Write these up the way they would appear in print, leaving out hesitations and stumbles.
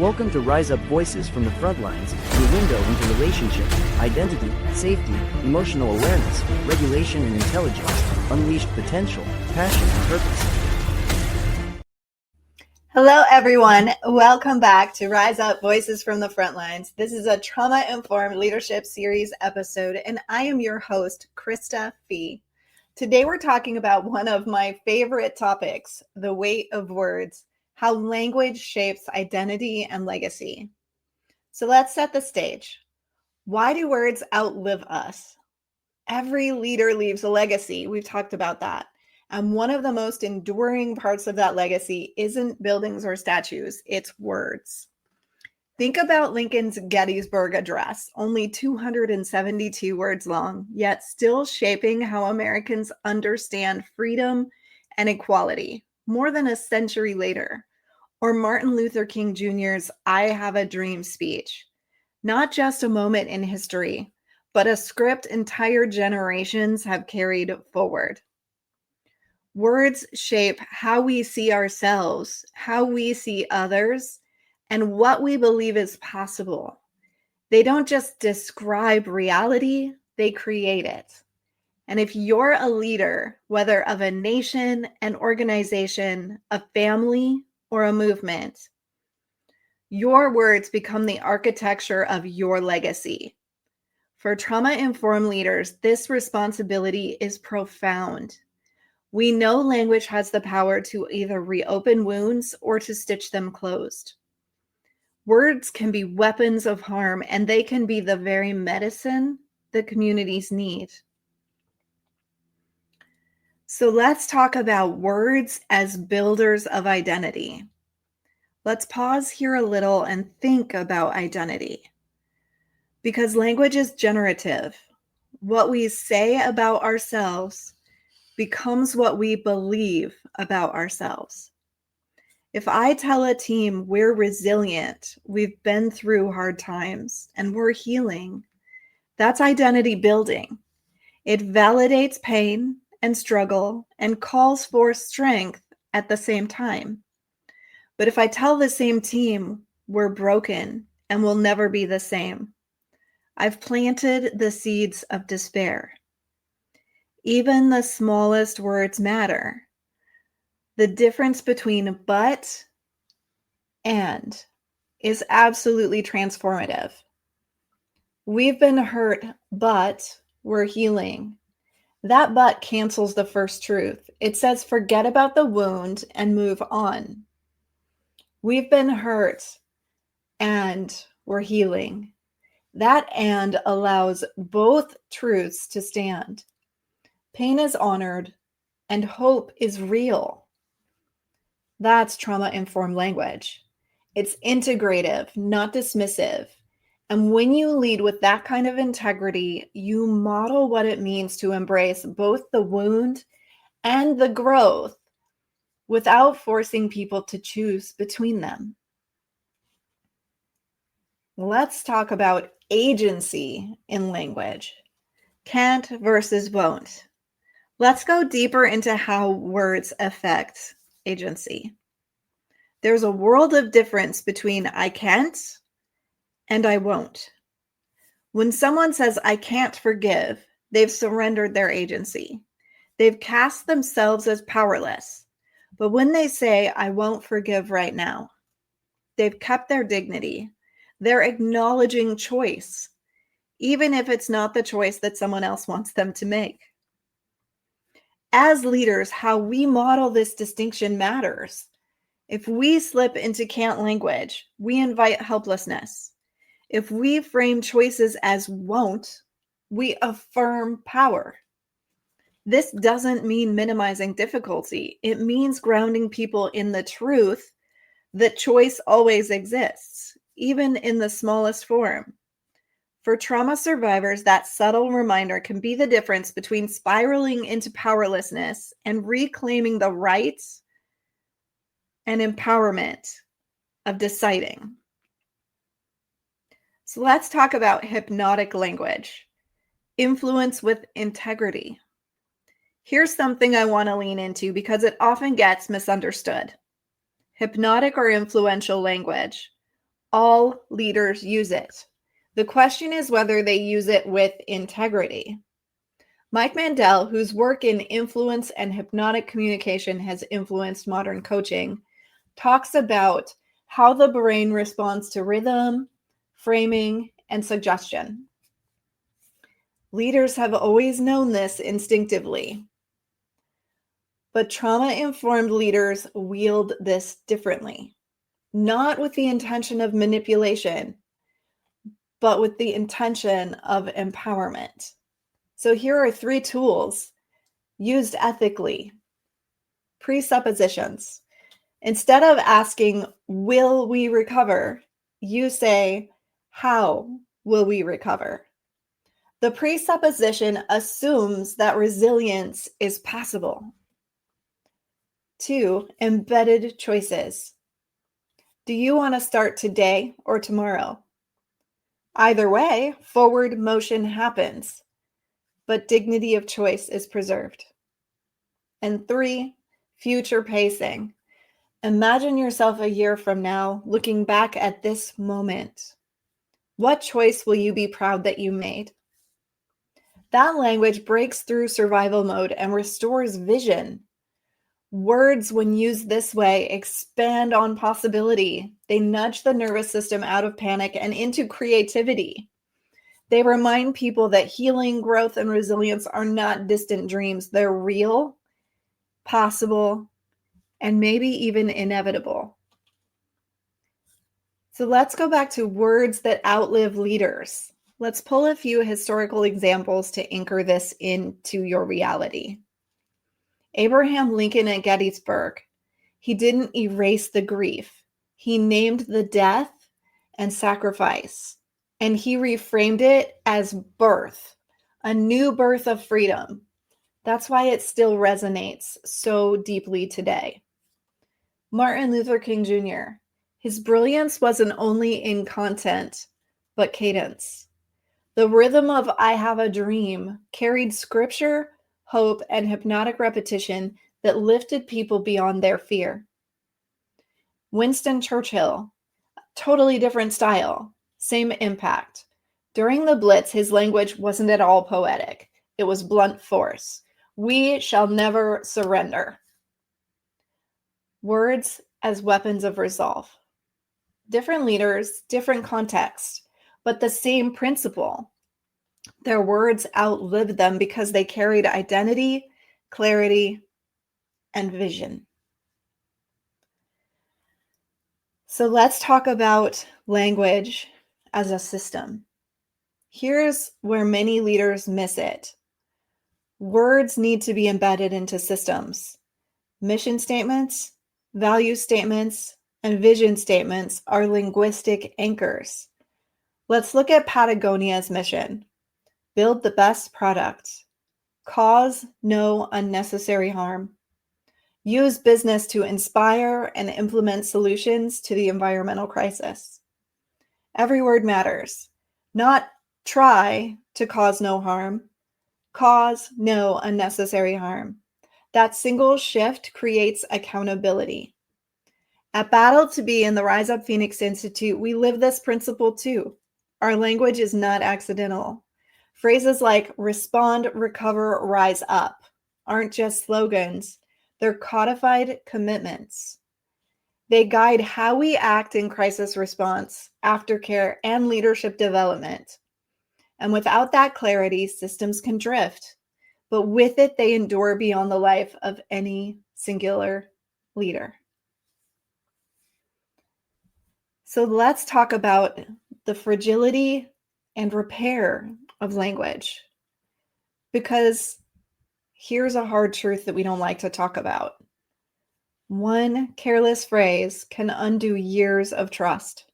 Welcome to Rise Up Voices from the Front Lines, your window into relationships, identity, safety, emotional awareness, regulation and intelligence, unleashed potential, passion and purpose. Hello everyone, welcome back to Rise Up Voices from the Front Lines. This is a trauma-informed leadership series episode and I am your host, Krista Fee. Today we're talking about one of my favorite topics, the weight of words, how language shapes identity and legacy. So let's set the stage. Why do words outlive us? Every leader leaves a legacy. We've talked about that. And one of the most enduring parts of that legacy isn't buildings or statues, it's words. Think about Lincoln's Gettysburg Address, only 272 words long, yet still shaping how Americans understand freedom and equality more than a century later. Or Martin Luther King Jr.'s I Have a Dream speech. Not just a moment in history, but a script entire generations have carried forward. Words shape how we see ourselves, how we see others, and what we believe is possible. They don't just describe reality, they create it. And if you're a leader, whether of a nation, an organization, a family, or a movement, your words become the architecture of your legacy. For trauma-informed leaders, this responsibility is profound. We know language has the power to either reopen wounds or to stitch them closed. Words can be weapons of harm, and they can be the very medicine that communities need. So let's talk about words as builders of identity. Let's pause here a little and think about identity. Because language is generative. What we say about ourselves becomes what we believe about ourselves. If I tell a team we're resilient, we've been through hard times, and we're healing, that's identity building. It validates pain and struggle and calls for strength at the same time. But if I tell the same team we're broken and will never be the same, I've planted the seeds of despair. Even the smallest words matter. The difference between but and is absolutely transformative. We've been hurt, but we're healing. That but cancels the first truth. It says forget about the wound and move on. We've been hurt and we're healing. That and allows both truths to stand. Pain is honored and hope is real. That's trauma-informed language. It's integrative, not dismissive. And when you lead with that kind of integrity, you model what it means to embrace both the wound and the growth without forcing people to choose between them. Let's talk about agency in language. Can't versus won't. Let's go deeper into how words affect agency. There's a world of difference between I can't and I won't. When someone says I can't forgive, they've surrendered their agency. They've cast themselves as powerless. But when they say I won't forgive right now, they've kept their dignity. They're acknowledging choice, even if it's not the choice that someone else wants them to make. As leaders, how we model this distinction matters. If we slip into can't language, we invite helplessness. If we frame choices as won't, we affirm power. This doesn't mean minimizing difficulty. It means grounding people in the truth that choice always exists, even in the smallest form. For trauma survivors, that subtle reminder can be the difference between spiraling into powerlessness and reclaiming the rights and empowerment of deciding. So let's talk about hypnotic language, influence with integrity. Here's something I want to lean into because it often gets misunderstood. Hypnotic or influential language. All leaders use it. The question is whether they use it with integrity. Mike Mandel, whose work in influence and hypnotic communication has influenced modern coaching, talks about how the brain responds to rhythm, framing, and suggestion. Leaders have always known this instinctively, but trauma-informed leaders wield this differently, not with the intention of manipulation, but with the intention of empowerment. So here are 3 tools used ethically. Presuppositions. Instead of asking, will we recover? You say, how will we recover? The presupposition assumes that resilience is possible. 2, embedded choices. Do you want to start today or tomorrow? Either way, forward motion happens, but dignity of choice is preserved. And 3, future pacing. Imagine yourself a year from now, looking back at this moment. What choice will you be proud that you made? That language breaks through survival mode and restores vision. Words, when used this way, expand on possibility. They nudge the nervous system out of panic and into creativity. They remind people that healing, growth, and resilience are not distant dreams. They're real, possible, and maybe even inevitable. So let's go back to words that outlive leaders. Let's pull a few historical examples to anchor this into your reality. Abraham Lincoln at Gettysburg. He didn't erase the grief. He named the death and sacrifice, and he reframed it as birth, a new birth of freedom. That's why it still resonates so deeply today. Martin Luther King Jr. His brilliance wasn't only in content, but cadence. The rhythm of I Have a Dream carried scripture, hope, and hypnotic repetition that lifted people beyond their fear. Winston Churchill, totally different style, same impact. During the Blitz, his language wasn't at all poetic. It was blunt force. We shall never surrender. Words as weapons of resolve. Different leaders, different context, but the same principle. Their words outlived them because they carried identity, clarity, and vision. So let's talk about language as a system. Here's where many leaders miss it. Words need to be embedded into systems. Mission statements, value statements, and vision statements are linguistic anchors. Let's look at Patagonia's mission. Build the best product. Cause no unnecessary harm. Use business to inspire and implement solutions to the environmental crisis. Every word matters. Not try to cause no harm. Cause no unnecessary harm. That single shift creates accountability. At Battle to Be in the Rise Up Phoenix Institute, we live this principle too. Our language is not accidental. Phrases like respond, recover, rise up aren't just slogans. They're codified commitments. They guide how we act in crisis response, aftercare, and leadership development. And without that clarity, systems can drift. But with it, they endure beyond the life of any singular leader. So let's talk about the fragility and repair of language. Because here's a hard truth that we don't like to talk about. One careless phrase can undo years of trust.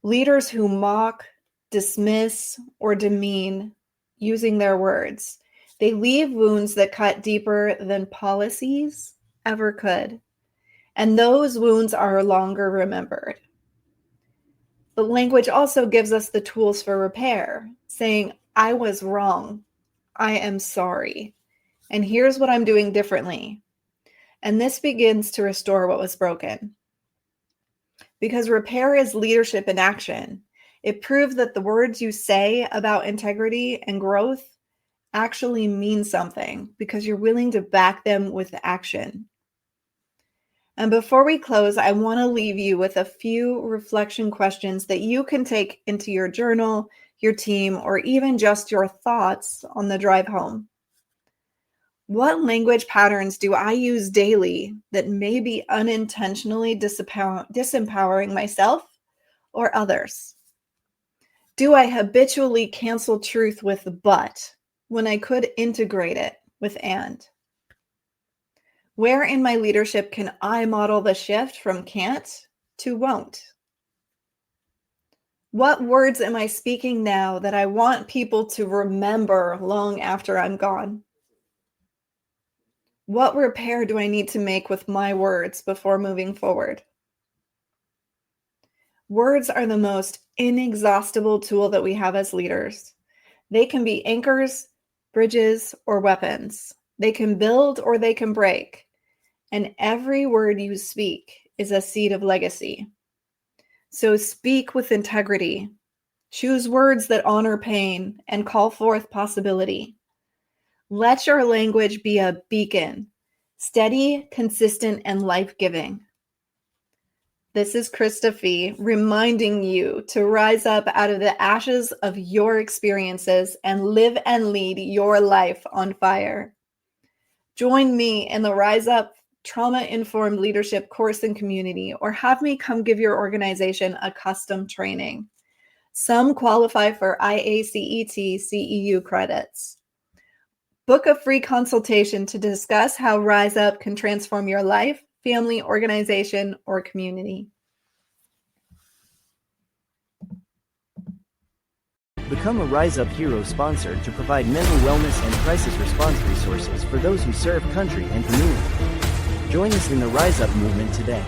Leaders who mock, dismiss, or demean using their words, they leave wounds that cut deeper than policies ever could. And those wounds are longer remembered. But language also gives us the tools for repair, saying, I was wrong. I am sorry. And here's what I'm doing differently. And this begins to restore what was broken. because repair is leadership in action. It proves that the words you say about integrity and growth actually mean something because you're willing to back them with action. And before we close, I want to leave you with a few reflection questions that you can take into your journal, your team, or even just your thoughts on the drive home. What language patterns do I use daily that may be unintentionally disempowering myself or others? Do I habitually cancel truth with but when I could integrate it with and? Where in my leadership can I model the shift from can't to won't? What words am I speaking now that I want people to remember long after I'm gone? What repair do I need to make with my words before moving forward? Words are the most inexhaustible tool that we have as leaders. They can be anchors, bridges, or weapons. They can build or they can break. And every word you speak is a seed of legacy. So speak with integrity. Choose words that honor pain and call forth possibility. Let your language be a beacon, steady, consistent, and life-giving. This is Krista Fee reminding you to rise up out of the ashes of your experiences and live and lead your life on fire. Join me in the Rise Up Trauma-Informed Leadership course and community, or have me come give your organization a custom training. Some qualify for IACET CEU credits. Book a free consultation to discuss how Rise Up can transform your life, family, organization, or community. Become a Rise Up Hero sponsor to provide mental wellness and crisis response resources for those who serve country and community. Join us in the Rise Up movement today.